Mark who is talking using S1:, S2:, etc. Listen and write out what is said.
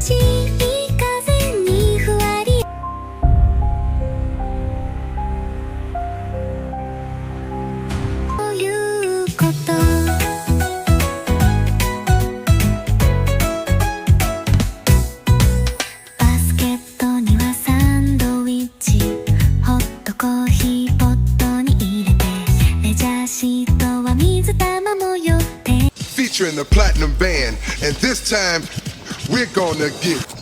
S1: しい風にふわりということバスケットにはサンドウィッチホットコーヒーポットに入れてレジャーシートは水玉模様で
S2: Featuring the platinum band, and this time we're gonna get